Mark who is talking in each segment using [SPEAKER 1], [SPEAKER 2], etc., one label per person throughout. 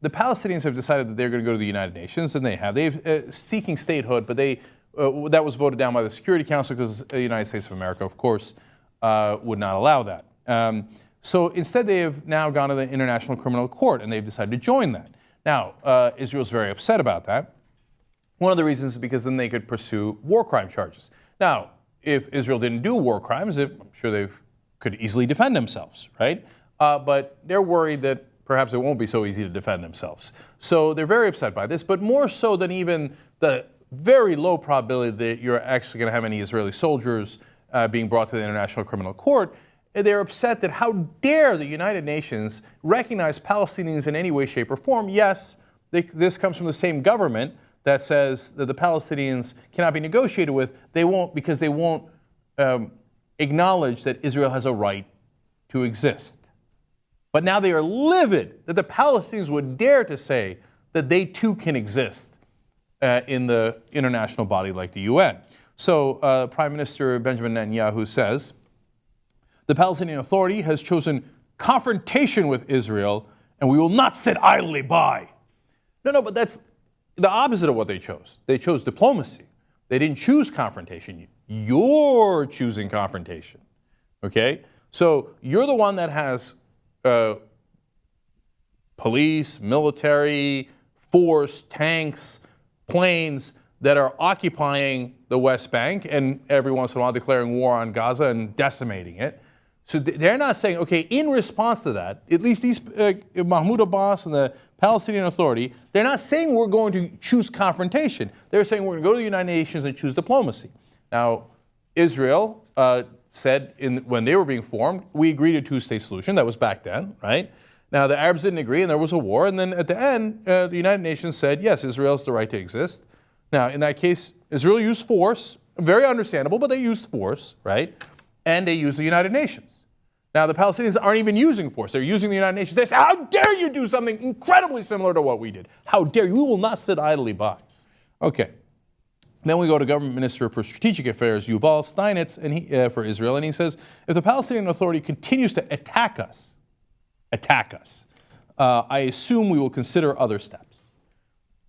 [SPEAKER 1] the Palestinians have decided that they're going to go to the United Nations, and they have. They're seeking statehood, but that was voted down by the Security Council because the United States of America, of course, would not allow that. So instead, they have now gone to the International Criminal Court, and they've decided to join that. Now, Israel's very upset about that. One of the reasons is because then they could pursue war crime charges. Now, if Israel didn't do war crimes, I'm sure they could easily defend themselves, right? But they're worried that perhaps it won't be so easy to defend themselves. So they're very upset by this, but more so than even the very low probability that you're actually going to have any Israeli soldiers being brought to the International Criminal Court, they're upset that how dare the United Nations recognize Palestinians in any way, shape, or form. Yes, this comes from the same government that says that the Palestinians cannot be negotiated with. They won't, because they won't acknowledge that Israel has a right to exist. But now they are livid that the Palestinians would dare to say that they too can exist in the international body like the UN. So Prime Minister Benjamin Netanyahu says, the Palestinian Authority has chosen confrontation with Israel, and we will not sit idly by. No, but that's the opposite of what they chose. They chose diplomacy. They didn't choose confrontation. You're choosing confrontation, okay? So you're the one that has police, military, force, tanks, planes that are occupying the West Bank and every once in a while declaring war on Gaza and decimating it. So they're not saying, okay, in response to that, at least these Mahmoud Abbas and the Palestinian Authority, they're not saying we're going to choose confrontation. They're saying we're going to go to the United Nations and choose diplomacy. Now, Israel said when they were being formed, we agreed to a two-state solution. That was back then, right? Now, the Arabs didn't agree, and there was a war. And then at the end, the United Nations said, yes, Israel has the right to exist. Now, in that case, Israel used force, very understandable, but they used force, right? And they used the United Nations. Now, the Palestinians aren't even using force. They're using the United Nations. They say, how dare you do something incredibly similar to what we did? How dare you? We will not sit idly by. Okay. Then we go to Government Minister for Strategic Affairs, Yuval Steinitz, for Israel, and he says, if the Palestinian Authority continues to attack us, I assume we will consider other steps.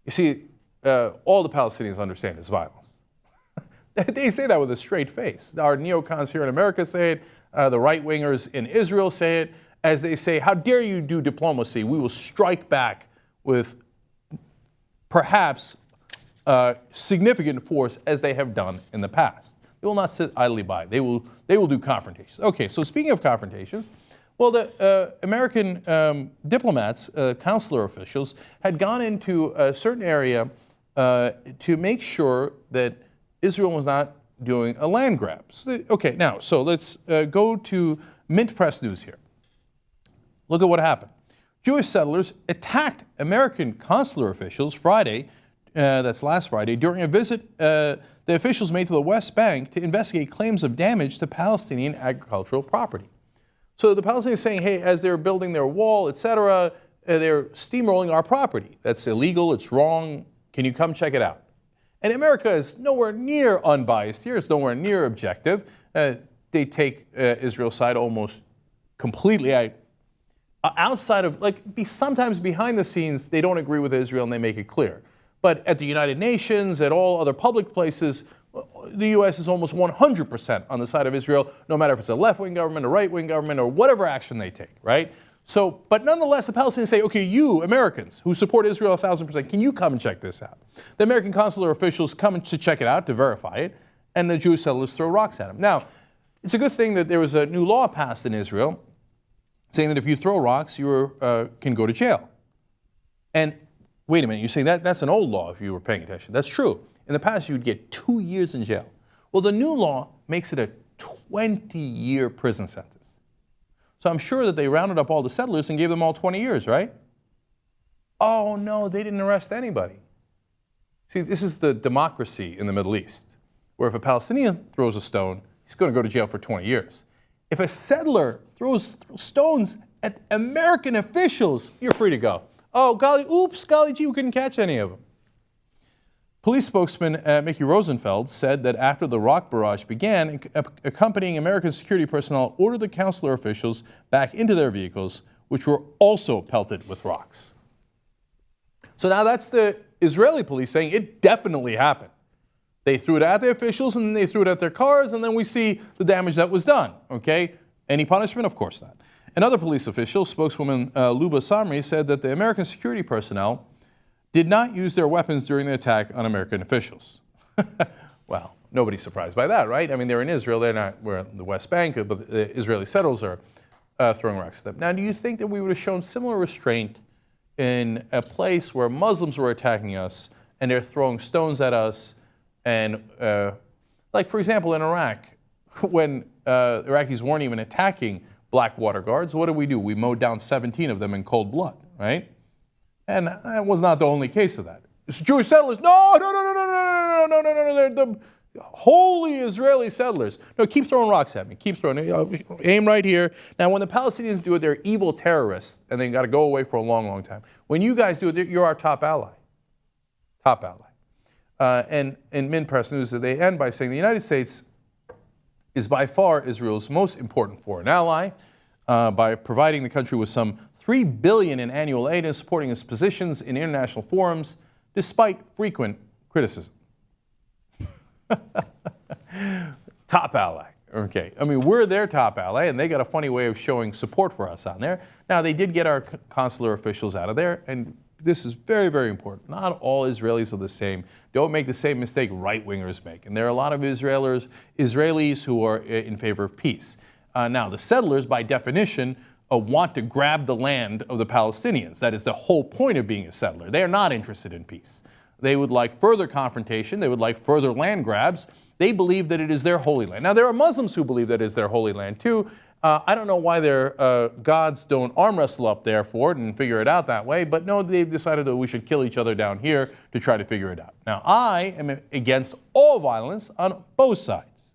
[SPEAKER 1] You see, all the Palestinians understand is violence. They say that with a straight face. Our neocons here in America say it. The right-wingers in Israel say it. As they say, how dare you do diplomacy? We will strike back with perhaps significant force as they have done in the past. They will not sit idly by. They will do confrontations. Okay, so speaking of confrontations, well, the American diplomats, consular officials, had gone into a certain area to make sure that Israel was not doing a land grab. So okay, now, so let's go to Mint Press News here. Look at what happened. Jewish settlers attacked American consular officials Friday, that's last Friday, during a visit the officials made to the West Bank to investigate claims of damage to Palestinian agricultural property. So the Palestinians are saying, hey, as they're building their wall, etc., they're steamrolling our property. That's illegal, it's wrong, can you come check it out? And America is nowhere near unbiased here. It's nowhere near objective. They take Israel's side almost completely outside of, sometimes behind the scenes, they don't agree with Israel and they make it clear. But at the United Nations, at all other public places, the U.S. is almost 100% on the side of Israel, no matter if it's a left-wing government, a right-wing government, or whatever action they take, right? So, but nonetheless, the Palestinians say, okay, you Americans who support Israel 1,000%, can you come and check this out? The American consular officials come to check it out, to verify it, and the Jewish settlers throw rocks at them. Now, it's a good thing that there was a new law passed in Israel saying that if you throw rocks, you can go to jail. And wait a minute, you're saying that's an old law if you were paying attention. That's true. In the past, you'd get 2 years in jail. Well, the new law makes it a 20-year prison sentence. So I'm sure that they rounded up all the settlers and gave them all 20 years, right? Oh, no, they didn't arrest anybody. See, this is the democracy in the Middle East, where if a Palestinian throws a stone, he's going to go to jail for 20 years. If a settler throws stones at American officials, you're free to go. Oh, golly, oops, golly gee, we couldn't catch any of them. Police spokesman Mickey Rosenfeld said that after the rock barrage began, accompanying American security personnel ordered the consular officials back into their vehicles, which were also pelted with rocks. So now that's the Israeli police saying it definitely happened. They threw it at the officials and then they threw it at their cars, and then we see the damage that was done. Okay? Any punishment? Of course not. Another police official, spokeswoman Luba Samri, said that the American security personnel did not use their weapons during the attack on American officials. Well, nobody's surprised by that, right? I mean, they're in Israel, we're in the West Bank, but the Israeli settlers are throwing rocks at them. Now, do you think that we would have shown similar restraint in a place where Muslims were attacking us and they're throwing stones at us? And like, for example, in Iraq, when Iraqis weren't even attacking black water guards, what did? We mowed down 17 of them in cold blood, right? And that was not the only case of that. It's Jewish settlers. No, they're the holy Israeli settlers. No, keep throwing rocks at me. Keep throwing. Aim right here. Now, when the Palestinians do it, they're evil terrorists, and they got to go away for a long, long time. When you guys do it, you're our top ally. Top ally. And in Min Press News, they end by saying the United States is by far Israel's most important foreign ally by providing the country with some $3 billion in annual aid and supporting its positions in international forums, despite frequent criticism. Top ally. Okay. I mean, we're their top ally, and they got a funny way of showing support for us on there. Now, they did get our consular officials out of there, and this is very, very important. Not all Israelis are the same. Don't make the same mistake right-wingers make. And there are a lot of Israelis who are in favor of peace. Now, the settlers, by definition, want to grab the land of the Palestinians. That is the whole point of being a settler. They are not interested in peace. They would like further confrontation. They would like further land grabs. They believe that it is their holy land. Now, there are Muslims who believe that it is their holy land, too. I don't know why their gods don't arm wrestle up there for it and figure it out that way, but no, they've decided that we should kill each other down here to try to figure it out. Now, I am against all violence on both sides.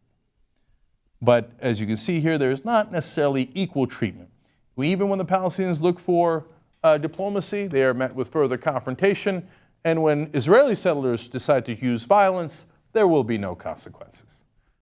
[SPEAKER 1] But as you can see here, there's not necessarily equal treatment. Even when the Palestinians look for diplomacy, they are met with further confrontation. And when Israeli settlers decide to use violence, there will be no consequences.